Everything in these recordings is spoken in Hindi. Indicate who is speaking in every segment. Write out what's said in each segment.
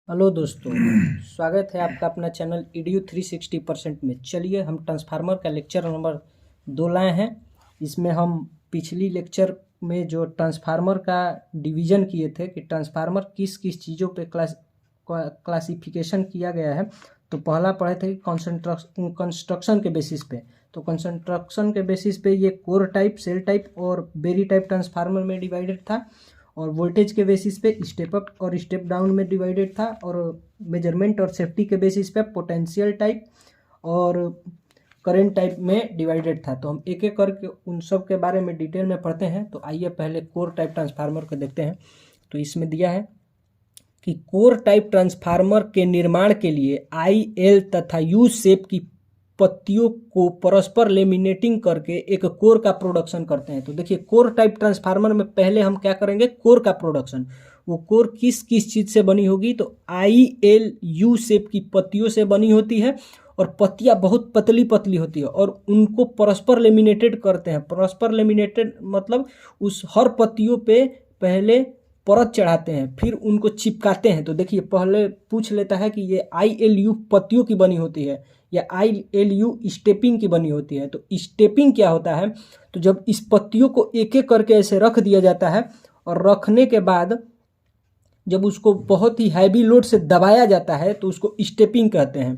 Speaker 1: हेलो दोस्तों, स्वागत है आपका अपना चैनल ईडीयू 360% में। चलिए हम ट्रांसफार्मर का लेक्चर नंबर 2 लाए हैं। इसमें हम पिछली लेक्चर में जो ट्रांसफार्मर का डिवीज़न किए थे कि ट्रांसफार्मर किस किस चीज़ों पे क्लासिफिकेशन किया गया है। तो पहला पढ़े थे कंस्ट्रक्शन के बेसिस पे। तो कंस्ट्रक्शन के बेसिस पे ये कोर टाइप, सेल टाइप और बेरी टाइप ट्रांसफार्मर में डिवाइडेड था। और वोल्टेज के बेसिस पे स्टेप अप और स्टेप डाउन में डिवाइडेड था। और मेजरमेंट और सेफ्टी के बेसिस पे पोटेंशियल टाइप और करंट टाइप में डिवाइडेड था। तो हम एक एक करके उन सब के बारे में डिटेल में पढ़ते हैं। तो आइए पहले कोर टाइप ट्रांसफार्मर को देखते हैं। तो इसमें दिया है कि कोर टाइप ट्रांसफार्मर के निर्माण के लिए आई, एल तथा यू शेप की पत्तियों को परस्पर लेमिनेटिंग करके एक कोर का प्रोडक्शन करते हैं। तो देखिए, कोर टाइप ट्रांसफार्मर में पहले हम क्या करेंगे, कोर का प्रोडक्शन। वो कोर किस किस चीज से बनी होगी, तो आई, एल, यू शेप की पत्तियों से बनी होती है। और पत्तियां बहुत पतली पतली होती है और उनको परस्पर लेमिनेटेड करते हैं। परस्पर लेमिनेटेड मतलब उस हर पत्तियों पे पहले परत चढ़ाते हैं, फिर उनको चिपकाते हैं। तो देखिए, पहले पूछ लेता है कि ये आई, एल, यू पत्तियों की बनी होती है या आई, एल, यू स्टेपिंग की बनी होती है। तो स्टेपिंग क्या होता है, तो जब इस पत्तियों को एक एक करके ऐसे रख दिया जाता है और रखने के बाद जब उसको बहुत ही हैवी लोड से दबाया जाता है तो उसको स्टेपिंग कहते हैं।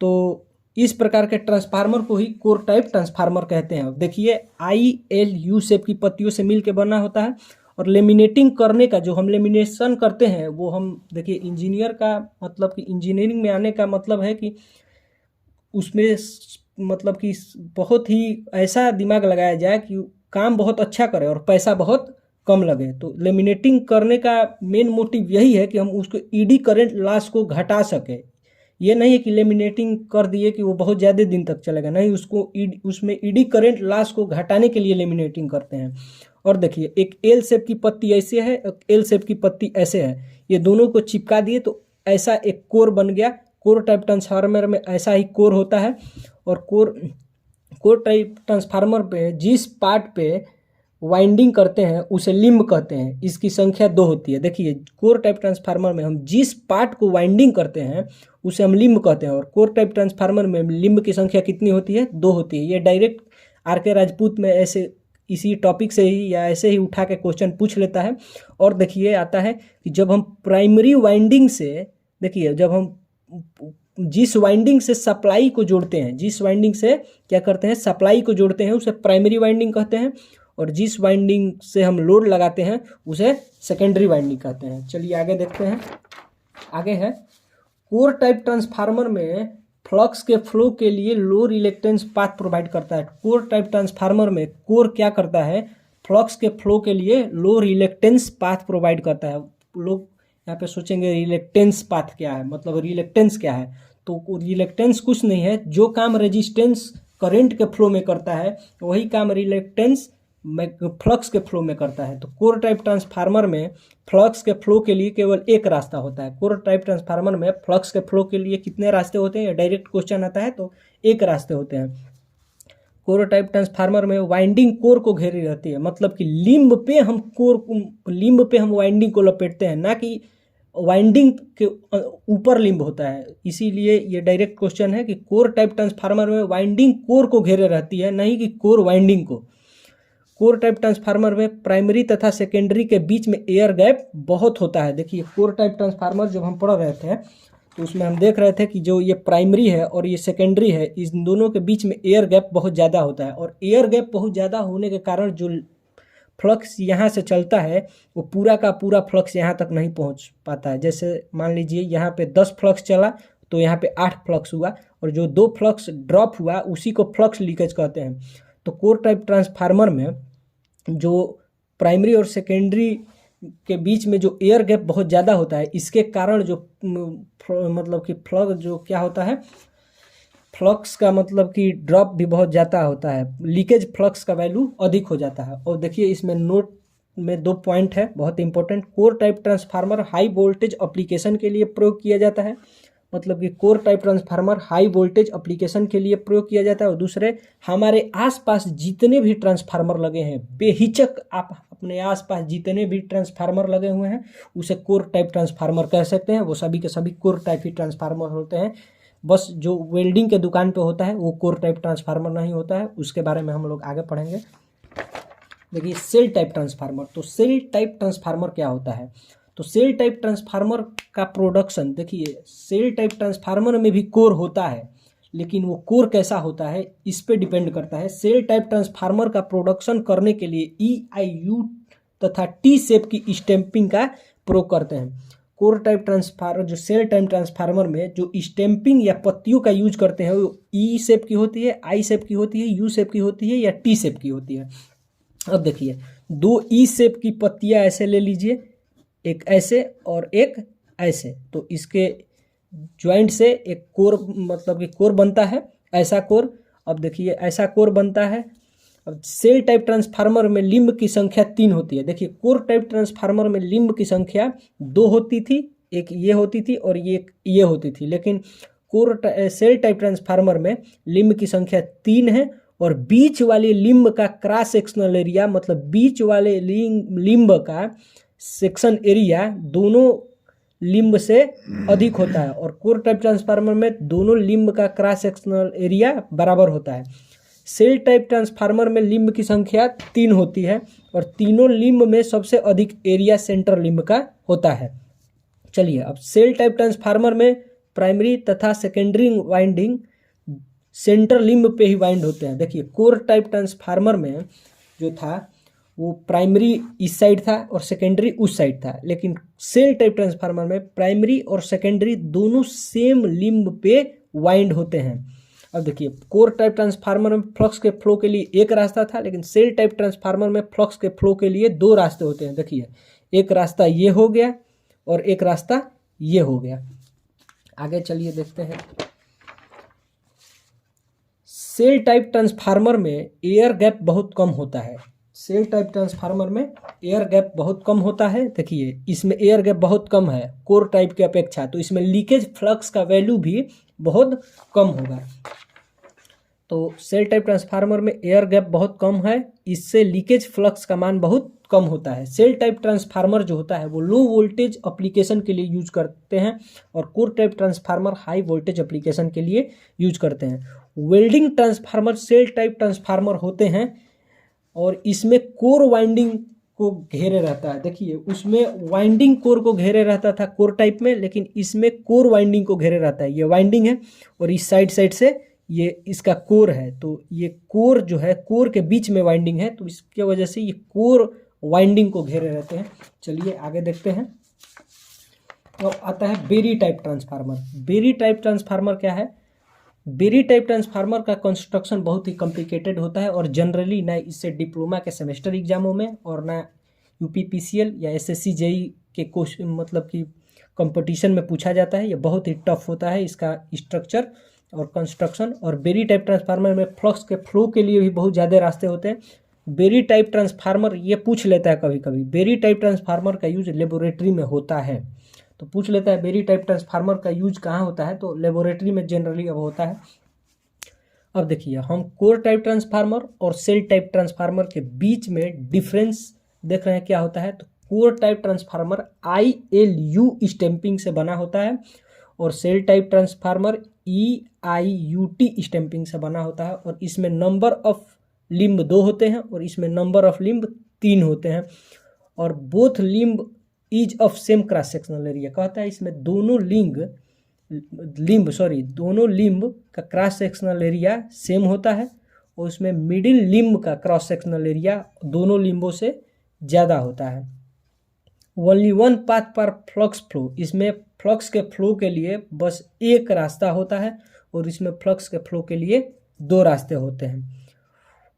Speaker 1: तो इस प्रकार के ट्रांसफार्मर को ही कोर टाइप ट्रांसफार्मर कहते हैं। देखिए, आई, एल, यू शेप की पत्तियों से मिलकर बना होता है। और लेमिनेटिंग करने का जो हम लेमिनेशन करते हैं वो हम देखिए, इंजीनियर का मतलब कि इंजीनियरिंग में आने का मतलब है कि उसमें मतलब कि बहुत ही ऐसा दिमाग लगाया जाए कि काम बहुत अच्छा करे और पैसा बहुत कम लगे। तो लेमिनेटिंग करने का मेन मोटिव यही है कि हम उसको ईडी करंट लॉस को घटा सके। ये नहीं है कि लेमिनेटिंग कर दिए कि वो बहुत ज़्यादा दिन तक चलेगा, नहीं, उसको उसमें ईडी करंट लॉस को घटाने के लिए लेमिनेटिंग करते हैं। और देखिए, एक एल शेप की पत्ती ऐसे है, एक एल शेप की पत्ती ऐसे है, ये दोनों को चिपका दिए तो ऐसा एक कोर बन गया। कोर टाइप ट्रांसफार्मर में ऐसा ही कोर होता है। और कोर टाइप ट्रांसफार्मर पे जिस पार्ट पे वाइंडिंग करते हैं उसे लिम्ब कहते हैं। इसकी संख्या 2 होती है। देखिए, कोर टाइप ट्रांसफार्मर में हम जिस पार्ट को वाइंडिंग करते हैं उसे हम लिम्ब कहते हैं। और कोर टाइप ट्रांसफार्मर में लिम्ब की संख्या कितनी होती है, 2 होती है। ये डायरेक्ट आर के राजपूत में ऐसे इसी टॉपिक से ही या ऐसे ही उठा के क्वेश्चन पूछ लेता है। और देखिए, आता है कि जब हम प्राइमरी वाइंडिंग से, देखिए, जब हम जिस वाइंडिंग से सप्लाई को जोड़ते हैं, जिस वाइंडिंग से क्या करते हैं, सप्लाई को जोड़ते हैं, उसे प्राइमरी वाइंडिंग कहते हैं। और जिस वाइंडिंग से हम लोड लगाते हैं उसे सेकेंडरी वाइंडिंग कहते हैं। चलिए आगे देखते हैं। आगे है, कोर टाइप ट्रांसफार्मर में फ्लक्स के फ्लो के लिए लो रिलेक्टेंस पाथ प्रोवाइड करता है। कोर टाइप ट्रांसफार्मर में कोर क्या करता है, फ्लक्स के फ्लो के लिए लो रिलेक्टेंस पाथ प्रोवाइड करता है। लोग यहाँ पे सोचेंगे रिलेक्टेंस पाथ क्या है, मतलब रिलेक्टेंस क्या है। तो रिलेक्टेंस कुछ नहीं है, जो काम रेजिस्टेंस करंट के फ्लो में करता है वही काम रिलेक्टेंस फ्लक्स के फ्लो में करता है। तो कोर टाइप ट्रांसफार्मर में फ्लक्स के फ्लो के लिए केवल एक रास्ता होता है। कोर टाइप ट्रांसफार्मर में फ्लक्स के फ्लो के लिए कितने रास्ते होते हैं, डायरेक्ट क्वेश्चन आता है तो एक रास्ते होते हैं। कोर टाइप ट्रांसफार्मर में वाइंडिंग कोर को घेरी रहती है, मतलब कि लिम्ब पे हम वाइंडिंग को लपेटते हैं, ना कि वाइंडिंग के ऊपर लिम्ब होता है। इसीलिए ये डायरेक्ट क्वेश्चन है कि कोर टाइप ट्रांसफार्मर में वाइंडिंग कोर को घेरे रहती है, नहीं कि कोर वाइंडिंग को। कोर टाइप ट्रांसफार्मर में प्राइमरी तथा सेकेंडरी के बीच में एयर गैप बहुत होता है। देखिए, कोर टाइप ट्रांसफार्मर जब हम पढ़ रहे थे तो उसमें हम देख रहे थे कि जो ये प्राइमरी है और ये सेकेंडरी है, इस दोनों के बीच में एयर गैप बहुत ज़्यादा होता है। और एयर गैप बहुत ज़्यादा होने के कारण जो फ्लक्स यहाँ से चलता है वो पूरा का पूरा फ्लक्स यहाँ तक नहीं पहुँच पाता है। जैसे मान लीजिए यहाँ पे 10 फ्लक्स चला तो यहाँ पे 8 फ्लक्स हुआ, और जो 2 फ्लक्स ड्रॉप हुआ उसी को फ्लक्स लीकेज कहते हैं। तो कोर टाइप ट्रांसफार्मर में जो प्राइमरी और सेकेंडरी के बीच में जो एयर गैप बहुत ज़्यादा होता है, इसके कारण जो मतलब कि फ्लक्स जो क्या होता है, फ्लक्स का मतलब कि ड्रॉप भी बहुत ज़्यादा होता है, लीकेज फ्लक्स का वैल्यू अधिक हो जाता है। और देखिए, इसमें नोट में 2 पॉइंट है बहुत important. Core type transformer high voltage application के लिए प्रयोग किया जाता है, मतलब कि core type transformer high voltage application के लिए प्रयोग किया जाता है। और दूसरे, हमारे आसपास जितने भी ट्रांसफार्मर लगे हैं, बेहिचक आप अपने आसपास जितने भी ट्रांसफार्मर लगे हुए हैं उसे कोर टाइप ट्रांसफार्मर कह सकते हैं। वो सभी के सभी कोर टाइप ही ट्रांसफार्मर होते हैं। बस जो वेल्डिंग के दुकान पे होता है वो कोर टाइप ट्रांसफार्मर नहीं होता है, उसके बारे में हम लोग आगे पढ़ेंगे। देखिए सेल टाइप ट्रांसफार्मर, तो सेल टाइप ट्रांसफार्मर क्या होता है? तो सेल टाइप ट्रांसफार्मर का प्रोडक्शन, देखिए सेल टाइप ट्रांसफार्मर में भी कोर होता है, लेकिन वो कोर कैसा होता है इस पे डिपेंड करता है। सेल टाइप ट्रांसफार्मर का प्रोडक्शन करने के लिए EIU तथा T शेप की स्टैंपिंग का प्रयोग करते हैं। कोर टाइप ट्रांसफार्मर, जो सेल टाइप ट्रांसफार्मर में जो स्टैंपिंग या पत्तियों का यूज करते हैं वो E शेप की होती है, I शेप की होती है, U शेप की होती है या T शेप की होती है। अब देखिए, दो E शेप की पत्तियां ऐसे ले लीजिए, एक ऐसे और एक ऐसे, तो इसके ज्वाइंट से एक कोर, मतलब कि कोर बनता है, ऐसा कोर। अब देखिए ऐसा कोर बनता है। अब सेल टाइप ट्रांसफार्मर में लिंब की संख्या 3 होती है। देखिए कोर टाइप ट्रांसफार्मर में लिंब की संख्या 2 होती थी, एक ये होती थी और ये होती थी, लेकिन सेल टाइप ट्रांसफार्मर में लिंब की संख्या 3 है और बीच वाले लिंब का क्रॉस सेक्शनल एरिया, मतलब बीच वाले लिंब का सेक्शन एरिया दोनों लिंब से अधिक होता है। और कोर टाइप ट्रांसफार्मर में दोनों लिंब का क्रॉस सेक्शनल एरिया बराबर होता है। सेल टाइप ट्रांसफार्मर में लिंब की संख्या 3 होती है और तीनों लिंब में सबसे अधिक एरिया सेंटर लिंब का होता है। चलिए, अब सेल टाइप ट्रांसफार्मर में प्राइमरी तथा सेकेंडरी वाइंडिंग सेंटर लिंब पे ही वाइंड होते हैं। देखिए कोर टाइप ट्रांसफार्मर में जो था वो प्राइमरी इस साइड था और सेकेंडरी उस साइड था, लेकिन सेल टाइप ट्रांसफार्मर में प्राइमरी और सेकेंडरी दोनों सेम लिंब पे वाइंड होते हैं। अब देखिए कोर टाइप ट्रांसफार्मर में फ्लक्स के फ्लो के लिए एक रास्ता था, लेकिन सेल टाइप ट्रांसफार्मर में फ्लक्स के फ्लो के लिए 2 रास्ते होते हैं। देखिए एक रास्ता ये हो गया और एक रास्ता ये हो गया। आगे चलिए देखते हैं। सेल टाइप ट्रांसफार्मर में एयर गैप बहुत कम होता है। सेल टाइप ट्रांसफार्मर में एयर गैप बहुत कम होता है। देखिए इसमें एयर गैप बहुत कम है कोर टाइप के अपेक्षा, तो इसमें लीकेज फ्लक्स का वैल्यू भी बहुत कम होगा। तो सेल टाइप ट्रांसफार्मर में एयर गैप बहुत कम है, इससे लीकेज फ्लक्स का मान बहुत कम होता है। सेल टाइप ट्रांसफार्मर जो होता है वो लो वोल्टेज एप्लीकेशन के लिए यूज करते हैं और core type transformer high voltage application के लिए यूज करते हैं। Welding transformer shell type transformer होते हैं और इसमें कोर वाइंडिंग को घेरे रहता है। देखिए उसमें वाइंडिंग कोर को घेरे रहता था कोर टाइप में, लेकिन इसमें कोर वाइंडिंग को घेरे रहता है। ये वाइंडिंग है और इस साइड से ये इसका कोर है, तो ये कोर जो है कोर के बीच में वाइंडिंग है, तो इसके वजह से ये कोर वाइंडिंग को घेरे रहते हैं। चलिए आगे देखते हैं। तो आता है berry type transformer. Berry type transformer क्या है? बेरी टाइप ट्रांसफार्मर का कंस्ट्रक्शन बहुत ही कॉम्प्लिकेटेड होता है और जनरली ना इससे डिप्लोमा के सेमेस्टर एग्जामों में और ना UPPCL या SSC JEE के क्वेश्चन, मतलब कि कंपटीशन में पूछा जाता है। ये बहुत ही टफ होता है इसका स्ट्रक्चर और कंस्ट्रक्शन। और बेरी टाइप ट्रांसफार्मर में फ्लक्स के फ्लो के लिए भी बहुत ज़्यादा रास्ते होते हैं। बेरी टाइप ट्रांसफार्मर ये पूछ लेता है कभी कभी, बेरी टाइप ट्रांसफार्मर का यूज लेबोरेटरी में होता है, तो पूछ लेता है बेरी टाइप ट्रांसफार्मर का यूज कहाँ होता है, तो लेबोरेटरी में जनरली अब होता है। अब देखिए हम कोर टाइप ट्रांसफार्मर और सेल टाइप ट्रांसफार्मर के बीच में डिफरेंस देख रहे हैं क्या होता है। तो core type transformer ILU stamping से बना होता है और shell type transformer EIUT stamping से बना होता है। और इसमें नंबर ऑफ लिम्ब 2 होते हैं और इसमें नंबर ऑफ लिम्ब 3 होते हैं और both limb is of same cross sectional area. कहता है इसमें दोनों लिम्ब का क्रॉस सेक्शनल एरिया सेम होता है और उसमें मिडिल लिम्ब का क्रॉस सेक्शनल एरिया दोनों लिम्बों से ज़्यादा होता है। ओनली वन पाथ पर फ्लक्स फ्लो, इसमें फ्लक्स के फ्लो के लिए बस एक रास्ता होता है और इसमें फ्लक्स के फ्लो के लिए 2 रास्ते होते हैं।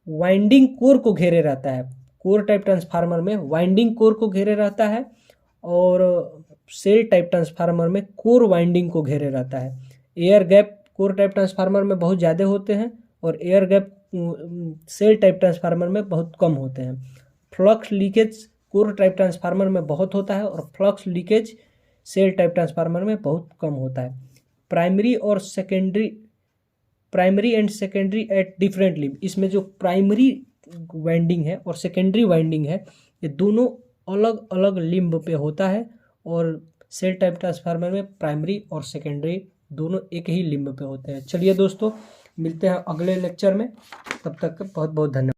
Speaker 1: वाइंडिंग कोर को घेरे रहता है। कोर टाइप ट्रांसफार्मर में वाइंडिंग कोर को घेरे रहता है और सेल टाइप ट्रांसफार्मर में कोर वाइंडिंग को घेरे रहता है। Air gap core type transformer में बहुत ज़्यादा होते हैं और air gap shell type transformer में बहुत कम होते हैं। Flux leakage core type transformer में बहुत होता है और flux leakage shell type transformer में बहुत कम होता है। Primary and secondary at different limb. इसमें जो प्राइमरी वाइंडिंग है और सेकेंडरी वाइंडिंग है ये दोनों अलग अलग लिम्ब पे होता है, और सेल टाइप ट्रांसफार्मर में प्राइमरी और सेकेंडरी दोनों एक ही लिम्ब पे होते हैं। चलिए दोस्तों, मिलते हैं अगले लेक्चर में, तब तक बहुत बहुत धन्यवाद।